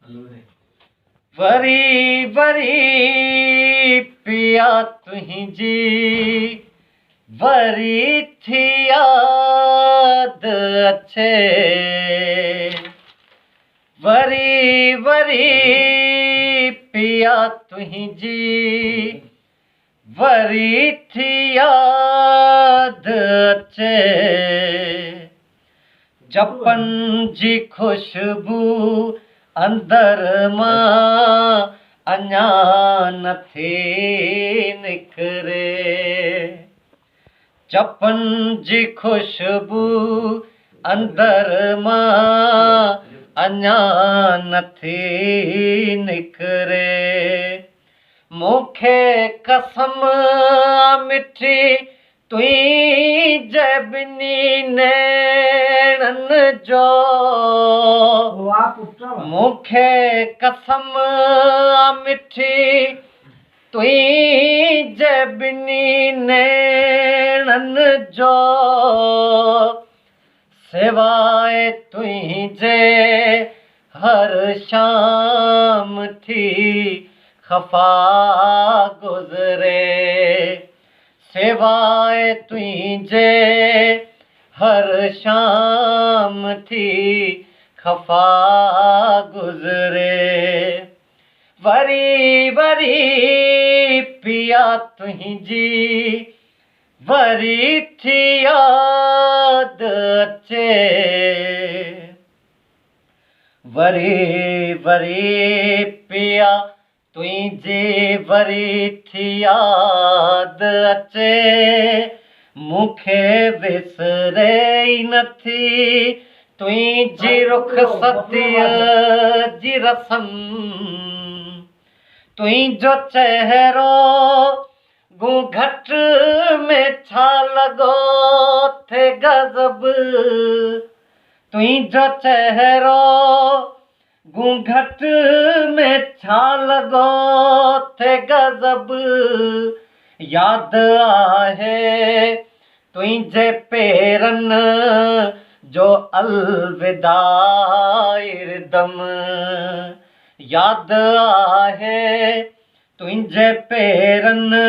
वरी वरी पिया तुंहिंजी वरी थी याद अचे वरी वरी पिया तुंहिंजी वरी थी याद अचे जपन जी खुशबू अंदर मां अञा नथी निकरे जपन जी खुशबू अंदर मां अञा नथी निकरे मूंखे कसम मिठी तुंहिंजे ॿिन्ही नेणन जो मूंखे कसम मिठी तुंहिंजे ॿिन्ही नेणन जो सिवाय तुंहिंजे हर शाम थी खफ़ा गुज़रे सिवाय तुंहिंजे हर शाम थी खफ़ा गुज़रे वरी वरी पिया तुंहिंजी वरी थी याद अचे वरी वरी पिया तुंहिंजी वरी थी याद अचे मूंखे विसरे ई नथी तुंहिंजी रुख़सतीअ जी रसम तुंहिंजो चहिरो घूंघट में छा लॻो थे गज़ब तुंहिंजो चहिरो घूंघट में छा लॻो थे गज़ब याद आहे तुंहिंजे पेरनि जो अलविदा इरदम याद आहे तुंहिंजे पेरनि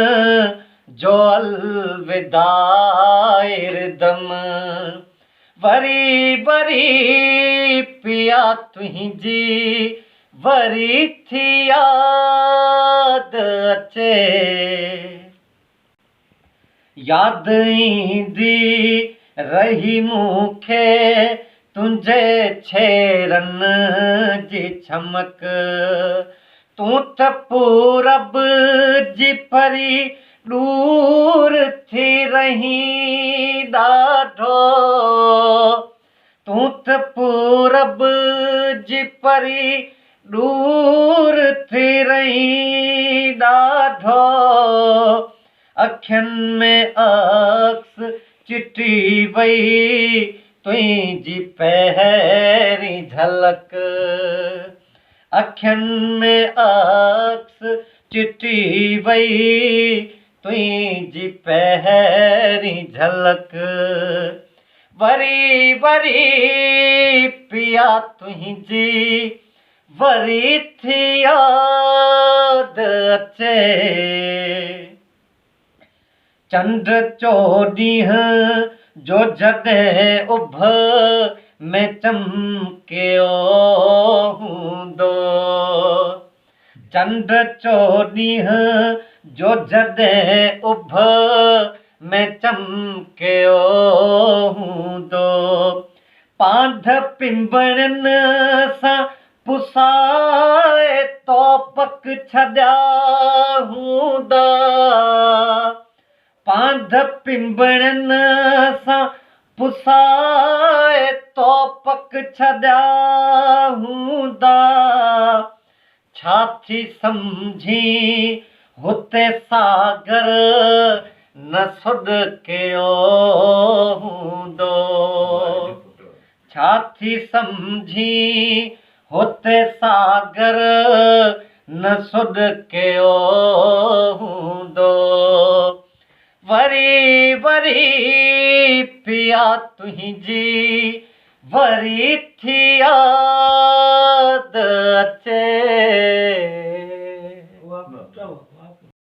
जो अलविदा इरदम वरी वरी पिया तुंहिंजी वरी थी याद अचे याद ईंदी रही मूंखे तुंहिंजे छेरनि जी चमक तूं त पूरब जी परी दूर थी रही ॾाढो तूं त पूरब जी परी दूर थी रही ॾाढो अखियुनि में अक्स चिटी वई तुंहिंजी पहिरीं झलक अखियुनि में अक्स चिटी वई तुंहिंजी पहिरीं झलक वरी वरी पिया तुंहिंजी वरी थी याद अचे चंड चोॾींहं जो जॾहिं उभ में चमकियो हूंदो चंड चोॾींहं जो जॾहिं उभ में चमकियो हूंदो पांध पिंबड़नि सां पुसाए तोपक छॾिया हूंदा पांध पिंबड़नि सां पुसाए तोपक छॾिया हूंदा छा थी सम्झी हुते सागर न सुॾकियो हूंदो छा थी सम्झी हुते सागर न सुॾकियो हूंदो वरी वरी पिया तुंहिंजी वरी थी याद अचे